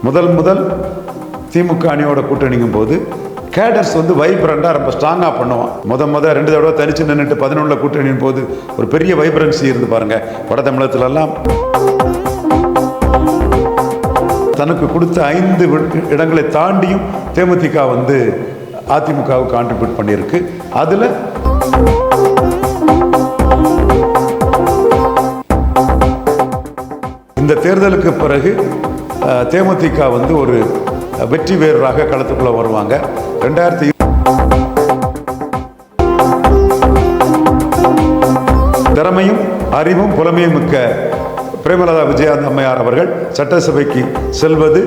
முதல் திமுக அணியோட கூட்டணிங்கும் போது கேடர்ஸ் வந்து வைப்ரண்டாக ரொம்ப ஸ்ட்ராங்காக பண்ணுவான். ரெண்டு தடவை தனிச்சு நின்றுட்டு 11 கூட்டணியின் போது ஒரு பெரிய வைப்ரன்சி இருந்து பாருங்க. வட தமிழகத்திலெல்லாம் தனக்கு கொடுத்த 5 இடங்களை தாண்டியும் தேமுதிக வந்து அதிமுகவுக்கு கான்ட்ரிபியூட் பண்ணியிருக்கு. அதில் இந்த தேர்தலுக்கு பிறகு தேமுதிக வந்து ஒரு வெற்றி வீரராக களத்துக்குள்ள வருவாங்க. 2020 திறமையும் அறிவும் புலமையும் மிக்க பிரேமலதா விஜயகாந்த் அம்மையார் அவர்கள் சட்டசபைக்கு செல்வது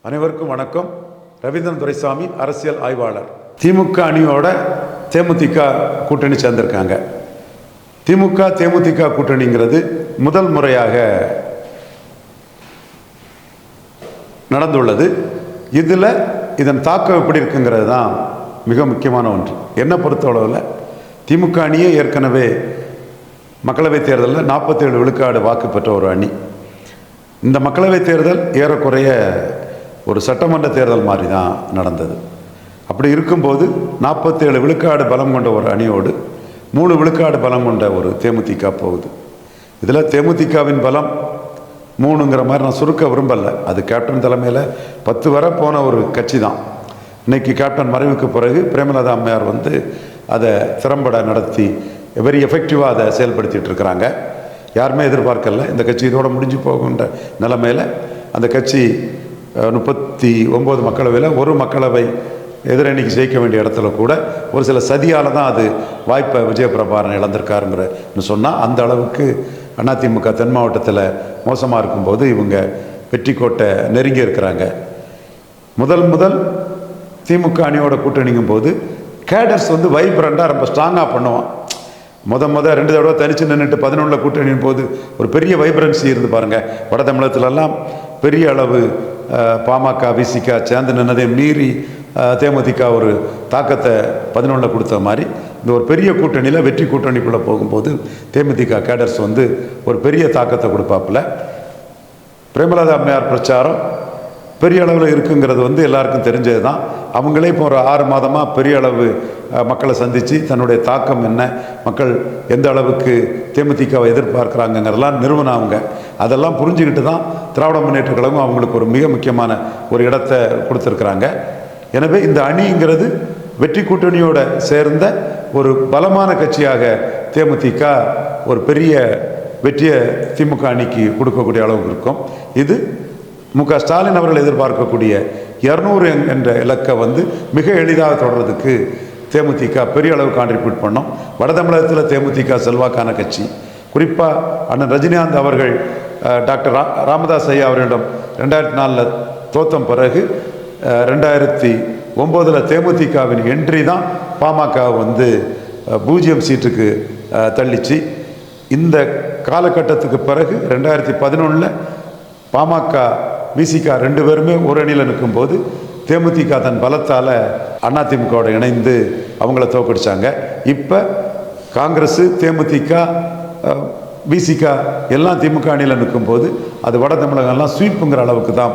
அனைவருக்கும் வணக்கம். ரவீந்திரன் துரைசாமி, அரசியல் ஆய்வாளர். திமுக அணியோட தேமுதிக கூட்டணி சேர்ந்திருக்காங்க. திமுக தேமுதிக கூட்டணிங்கிறது முதல் முறையாக நடந்துள்ளது. இதில் இதன் தாக்கம் எப்படி இருக்குங்கிறது தான் மிக முக்கியமான ஒன்று. என்னை பொறுத்தளவில் திமுக அணியே ஏற்கனவே மக்களவைத் தேர்தலில் 47 விழுக்காடு வாக்கு பெற்ற ஒரு அணி. இந்த மக்களவைத் தேர்தல் ஏறக்குறைய ஒரு சட்டமன்ற தேர்தல் மாதிரி தான் நடந்தது. அப்படி இருக்கும்போது 47 விழுக்காடு பலம் கொண்ட ஒரு அணியோடு 3 விழுக்காடு பலம் கொண்ட ஒரு தேமுதிக போகுது. இதில் தேமுதிகவின் பலம் 3ங்கிற மாதிரி நான் சுருக்க விரும்பலை. அது கேப்டன் தலைமையில் 10 வரை போன ஒரு கட்சி தான். இன்னைக்கு கேப்டன் மறைவுக்கு பிறகு பிரேமலதா அம்மையார் வந்து அதை திறம்பட நடத்தி வெரி எஃபெக்டிவாக அதை செயல்படுத்திட்டு இருக்கிறாங்க. யாருமே எதிர்பார்க்கல இந்த கட்சி இதோட முடிஞ்சு போகின்ற நிலைமையில் அந்த கட்சி 39 மக்களவையில் ஒரு மக்களவை எதிரணிக்கு ஜெயிக்க வேண்டிய இடத்துல கூட ஒரு சில சதியால் தான் அது வாய்ப்பை விஜயபிரபாரன் இழந்திருக்காருங்கிறன்னு சொன்னால் அந்த அளவுக்கு அதிமுக தென் மாவட்டத்தில் மோசமாக இருக்கும்போது இவங்க வெற்றி கோட்டை நெருங்கி இருக்கிறாங்க. முதல் திமுக அணியோட கூட்டணிங்கும் போது கேடர்ஸ் வந்து வைப்ரண்டாக ரொம்ப ஸ்ட்ராங்காக பண்ணுவான். 2 தடவை தனிச்சு நின்றுட்டு 11 கூட்டணியின் போது ஒரு பெரிய வைப்ரன்சி இருந்து பாருங்க. வட தமிழகத்திலெல்லாம் பெரிய அளவு பாமக விசிக சேர்ந்து நின்னதை மீறி தேமுதிக ஒரு தாக்கத்தை 11 கொடுத்த மாதிரி இந்த ஒரு பெரிய கூட்டணியில் வெற்றி கூட்டணிக்குள்ளே போகும்போது தேமுதிக கேடர்ஸ் வந்து ஒரு பெரிய தாக்கத்தை கொடுப்பாப்புல. பிரேமலதா அம்மையார் பிரச்சாரம் பெரிய அளவில் இருக்குங்கிறது வந்து எல்லாருக்கும் தெரிஞ்சது தான். அவங்களே இப்போ ஒரு 6 மாதமாக பெரிய அளவு மக்களை சந்தித்து தன்னுடைய தாக்கம் என்ன, மக்கள் எந்த அளவுக்கு தேமுதிகவை எதிர்பார்க்குறாங்கங்கிறதெல்லாம் நிறுவனம். அதெல்லாம் புரிஞ்சுக்கிட்டு தான் திராவிட முன்னேற்ற கழகம் அவங்களுக்கு ஒரு மிக முக்கியமான ஒரு இடத்தை கொடுத்துருக்குறாங்க. எனவே இந்த அணிங்கிறது வெற்றி கூட்டணியோட சேர்ந்த ஒரு பலமான கட்சியாக தேமுதிக ஒரு பெரிய வெற்றியை திமுக அணிக்கு கொடுக்கக்கூடிய அளவுக்கு இருக்கும். இது மு.க. ஸ்டாலின் அவர்கள் எதிர்பார்க்கக்கூடிய 200 என்ற இலக்கை வந்து மிக எளிதாக தொடர்றதுக்கு தேமுதிக பெரிய அளவு கான்ட்ரிபியூட் பண்ணோம். வட தமிழகத்தில் தேமுதிக செல்வாக்கான கட்சி. குறிப்பாக அண்ணன் ரஜினிகாந்த் அவர்கள் டாக்டர் ராமதாஸ் ஐயா அவர்களிடம் 2004 தோற்ற பிறகு 2009 தேமுதிகவின் என்ட்ரி தான் பாமக வந்து 0 சீட்டுக்கு தள்ளிச்சு. இந்த காலகட்டத்துக்கு பிறகு 2011 பாமக விசிக 2 பேருமே ஒரு அணியில் நிற்கும்போது தேமுதிக தன் பலத்தால் அதிமுகவோட இணைந்து அவங்கள தோக்கடிச்சாங்க. இப்போ காங்கிரஸ், தேமுதிக, விசிக எல்லாம் திமுக அணியில் நிற்கும்போது அது வட தமிழகம்லாம் ஸ்வீப்புங்கிற அளவுக்கு தான்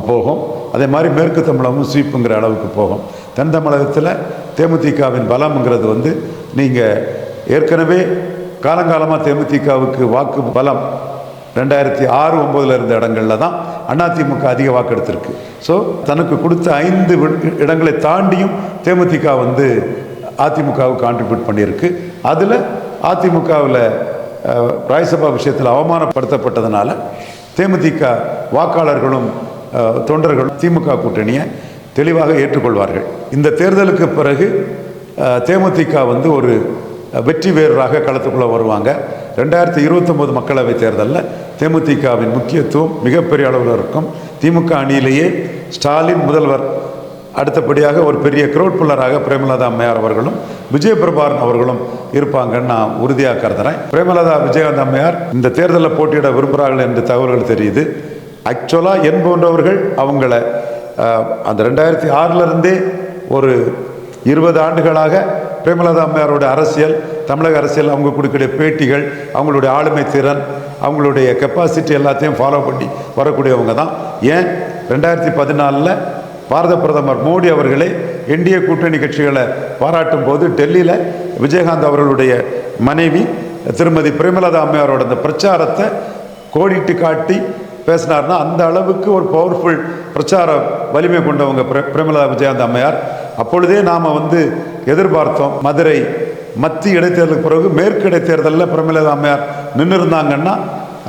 போகும். அதே மாதிரி மேற்கு தமிழகமும் ஸ்வீப்புங்கிற அளவுக்கு போகும். தென் தமிழகத்தில் தேமுதிகவின் பலம்ங்கிறது வந்து நீங்கள் ஏற்கனவே காலங்காலமாக தேமுதிகவுக்கு வாக்கு பலம் 2006-09 இருந்த இடங்களில் தான் அதிமுக அதிக வாக்கு எடுத்திருக்கு. ஸோ தனக்கு கொடுத்த 5 இடங்களை தாண்டியும் தேமுதிக வந்து அதிமுகவுக்கு கான்ட்ரிபியூட் பண்ணியிருக்கு. அதில் அதிமுகவில் ராஜ்யசபா விஷயத்தில் அவமானப்படுத்தப்பட்டதுனால தேமுதிக வாக்காளர்களும் தொண்டர்களும் திமுக கூட்டணியை தெளிவாக ஏற்றுக்கொள்வார்கள். இந்த தேர்தலுக்கு பிறகு தேமுதிக வந்து ஒரு வெற்றி வீரராக களத்துக்குள்ளே வருவாங்க. 2029 மக்களவைத் தேர்தலில் தேமுதிகவின் முக்கியத்துவம் மிகப்பெரிய அளவில் இருக்கும். திமுக அணியிலேயே ஸ்டாலின் முதல்வர், அடுத்தபடியாக ஒரு பெரிய க்ரௌட் புல்லராக பிரேமலதா அம்மையார் அவர்களும் விஜயபிரபாரன் அவர்களும் இருப்பாங்கன்னு நான் உறுதியாக கருதுறேன். பிரேமலதா விஜயகாந்த் அம்மையார் இந்த தேர்தலில் போட்டியிட விரும்புகிறார்கள் என்று தகவல்கள் தெரியுது. ஆக்சுவலாக என் போன்றவர்கள் அவங்கள அந்த 2006 ஒரு 20 ஆண்டுகளாக பிரேமலதா அம்மையாரோட அரசியல் தமிழக அரசியல் அவங்க கொடுக்கக்கூடிய பேட்டிகள், அவங்களுடைய ஆளுமை திறன், அவங்களுடைய கெப்பாசிட்டி எல்லாத்தையும் ஃபாலோ பண்ணி வரக்கூடியவங்க தான். ஏன் 2014 பாரத பிரதமர் மோடி அவர்களே என்டிஏ கூட்டணி கட்சிகளை பாராட்டும் போது டெல்லியில் விஜயகாந்த் அவர்களுடைய மனைவி திருமதி பிரேமலதா அம்மையாரோட அந்த பிரச்சாரத்தை கோடிட்டு காட்டி பேசினார்னா அந்த அளவுக்கு ஒரு பவர்ஃபுல் பிரச்சார வலிமை கொண்டவங்க பிரேமலதா விஜயகாந்த் அம்மையார். அப்பொழுதே நாம் எதிர்பார்த்தோம் மதுரை மத்திய இடைத்தேர்தலுக்கு பிறகு மேற்கு இடைத்தேர்தலில் பிரேமலதா அம்மையார் நின்று இருந்தாங்கன்னா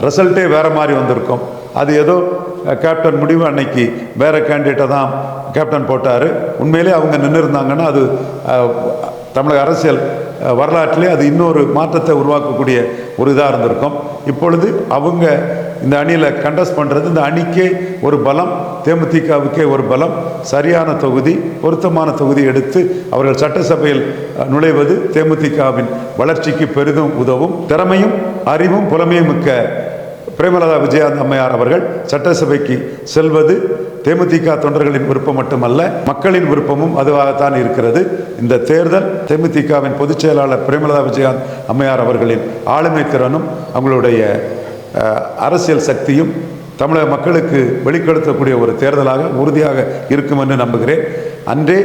ரிசல்ட்டே வேறு மாதிரி வந்திருக்கும். அது ஏதோ கேப்டன் முடிவு அன்னைக்கு வேறு கேண்டிடேட்டை தான் கேப்டன் போட்டார். உண்மையிலே அவங்க நின்று இருந்தாங்கன்னா அது தமிழக அரசியல் வரலாற்றிலே அது இன்னொரு மாற்றத்தை உருவாக்கக்கூடிய ஒரு இதாக இருந்திருக்கும். இப்பொழுது அவங்க இந்த அணியில் கண்டஸ்ட் பண்ணுறது இந்த அணிக்கே ஒரு பலம், தேமுதிகவுக்கே ஒரு பலம். சரியான தொகுதி, பொருத்தமான தொகுதி எடுத்து அவர்கள் சட்டசபையில் நுழைவது தேமுதிகவின் வளர்ச்சிக்கு பெரிதும் உதவும். திறமையும் அறிவும் புலமையும் மிக்க பிரேமலதா விஜயகாந்த் அம்மையார் அவர்கள் சட்டசபைக்கு செல்வது தேமுதிக தொண்டர்களின் விருப்பம் மட்டுமல்ல, மக்களின் விருப்பமும் அதுவாகத்தான் இருக்கிறது. இந்த தேர்தல் தேமுதிகவின் பொதுச் செயலாளர் பிரேமலதா விஜயகாந்த் அம்மையார் அவர்களின் ஆளுமை திறனும் அவங்களுடைய அரசியல் சக்தியும் தமிழக மக்களுக்கு வெளிப்படுத்தக்கூடிய ஒரு தேர்தலாக உறுதியாக இருக்கும் என்று நம்புகிறேன். அன்றே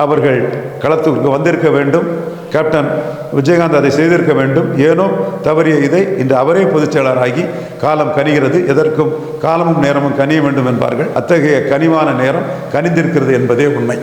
அவர்கள் களத்துக்கு வந்திருக்க வேண்டும். கேப்டன் விஜயகாந்த் அதை செய்திருக்க வேண்டும். ஏனோ தவறிய இதை இன்று அவரே பொதுச் செயலாளராகி காலம் கனிகிறது. எதற்கும் காலமும் நேரமும் கனிய வேண்டும் என்பார்கள். அத்தகைய கனிவான நேரம் கனிந்திருக்கிறது என்பதே உண்மை.